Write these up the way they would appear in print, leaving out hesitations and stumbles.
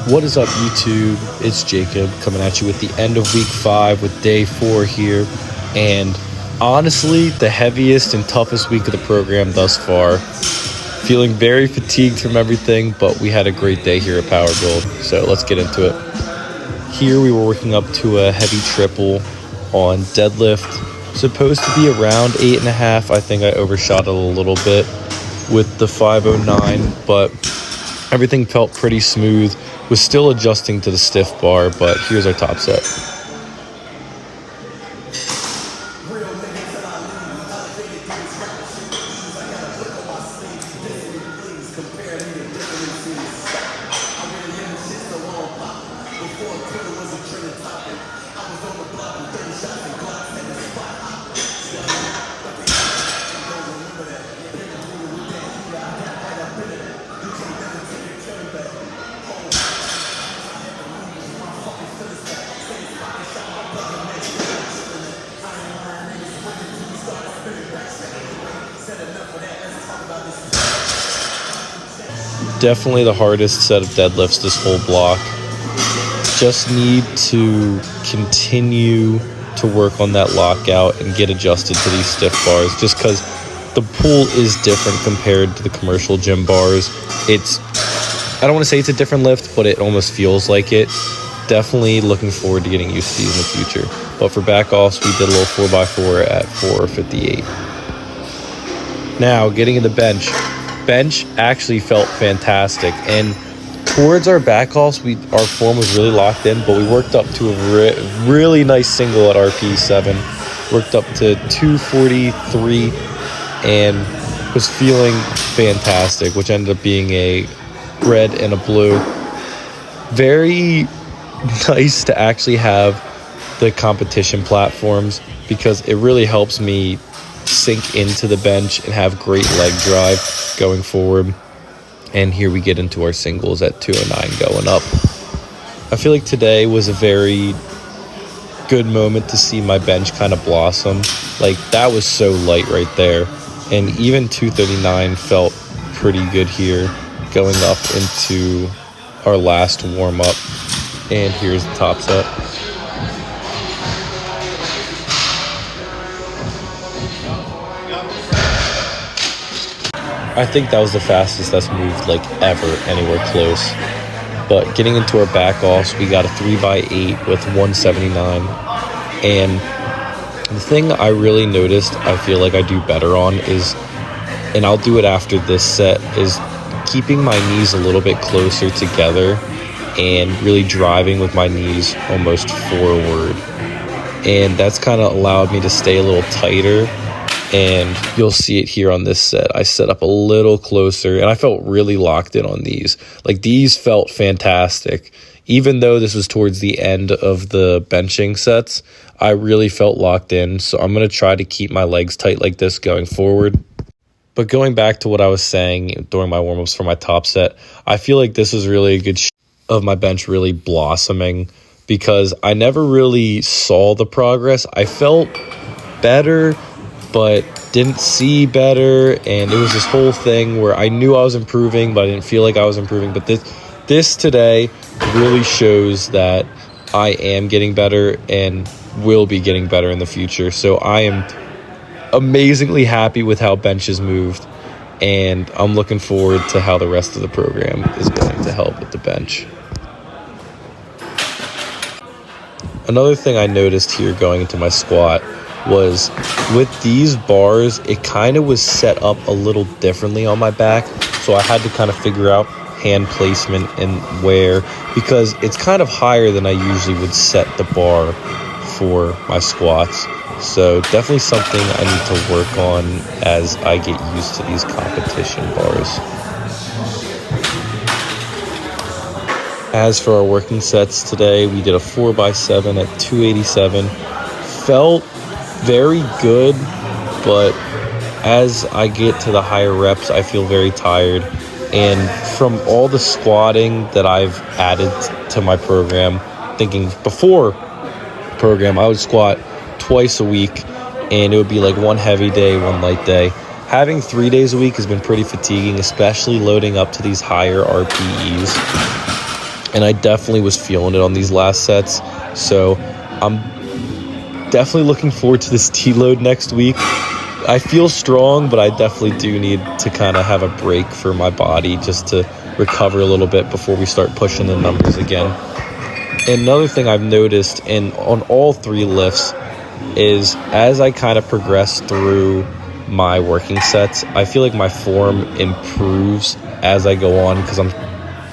What is up, YouTube? It's Jacob coming at you with the end of week 5 with day 4 here. And honestly, the heaviest and toughest week of the program thus far. Feeling very fatigued from everything, but we had a great day here at Power Build. So let's get into it. Here we were working up to a heavy triple on deadlift. Supposed to be around 8.5. I think I overshot it a little bit with the 509, but everything felt pretty smooth. Was still adjusting to the stiff bar, but here's our top set. Definitely the hardest set of deadlifts this whole block. Just need to continue to work on that lockout and get adjusted to these stiff bars, just because the pull is different compared to the commercial gym bars. I don't want to say it's a different lift, but it almost feels like it. Definitely looking forward to getting used to these in the future. But for back offs, we did a little 4x4 at 458. Now getting in the bench. Bench actually felt fantastic, and towards our back offs, our form was really locked in, but we worked up to a really nice single at RP7, worked up to 243 and was feeling fantastic, which ended up being a red and a blue. Very nice to actually have the competition platforms, because it really helps me sink into the bench and have great leg drive going forward. And here we get into our singles at 209 going up. I feel like today was a very good moment to see my bench kind of blossom. Like, that was so light right there, and even 239 felt pretty good here going up into our last warm-up. And here's the top set. I think that was the fastest that's moved like ever anywhere close. But getting into our back offs, we got a 3x8 with 179. And the thing I really noticed I feel like I do better on is, and I'll do it after this set, is keeping my knees a little bit closer together and really driving with my knees almost forward. And that's kind of allowed me to stay a little tighter. And you'll see it here on this set. I set up a little closer, and I felt really locked in on these. Like, these felt fantastic. Even though this was towards the end of the benching sets, I really felt locked in. So I'm going to try to keep my legs tight like this going forward. But going back to what I was saying during my warm-ups for my top set, I feel like this was really a good of my bench really blossoming, because I never really saw the progress. I felt better, but didn't see better, and it was this whole thing where I knew I was improving, but I didn't feel like I was improving. But this today really shows that I am getting better and will be getting better in the future. So I am amazingly happy with how bench has moved, and I'm looking forward to how the rest of the program is going to help with the bench. Another thing I noticed here going into my squat was with these bars, it kind of was set up a little differently on my back. So I had to kind of figure out hand placement and where, because it's kind of higher than I usually would set the bar for my squats. So definitely something I need to work on as I get used to these competition bars. As for our working sets today, we did a 4x7 at 287. Felt very good, but as I get to the higher reps, I feel very tired. And from all the squatting that I've added to my program, thinking before the program, I would squat twice a week, and it would be like one heavy day, one light day. Having 3 days a week has been pretty fatiguing, especially loading up to these higher RPEs. and I definitely was feeling it on these last sets. So I'm definitely looking forward to this deload next week. I feel strong, but I definitely do need to kind of have a break for my body just to recover a little bit before we start pushing the numbers again. And another thing I've noticed on all 3 lifts is as I kind of progress through my working sets, I feel like my form improves as I go on because I'm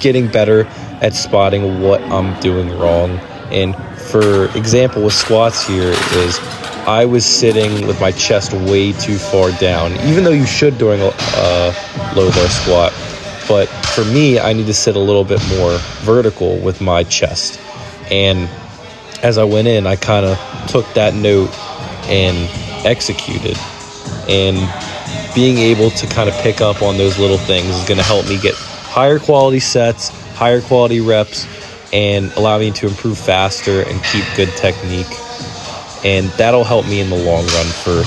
getting better at spotting what I'm doing wrong. And for example, with squats here is I was sitting with my chest way too far down, even though you should during a low bar squat. But for me, I need to sit a little bit more vertical with my chest. And as I went in, I kind of took that note and executed. And being able to kind of pick up on those little things is going to help me get higher quality sets, higher quality reps, and allow me to improve faster and keep good technique. And that'll help me in the long run for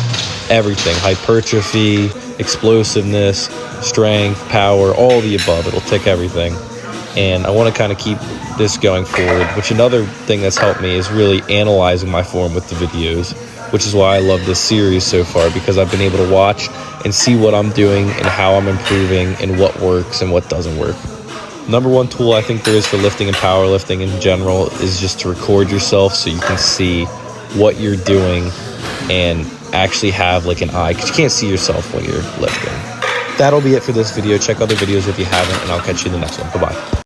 everything: hypertrophy, explosiveness, strength, power, all the above. It'll tick everything. And I want to kind of keep this going forward, which another thing that's helped me is really analyzing my form with the videos, which is why I love this series so far, because I've been able to watch and see what I'm doing and how I'm improving and what works and what doesn't work. Number one tool I think there is for lifting and powerlifting in general is just to record yourself so you can see what you're doing and actually have like an eye, because you can't see yourself when you're lifting. That'll be it for this video. Check other videos if you haven't, and I'll catch you in the next one. Bye-bye.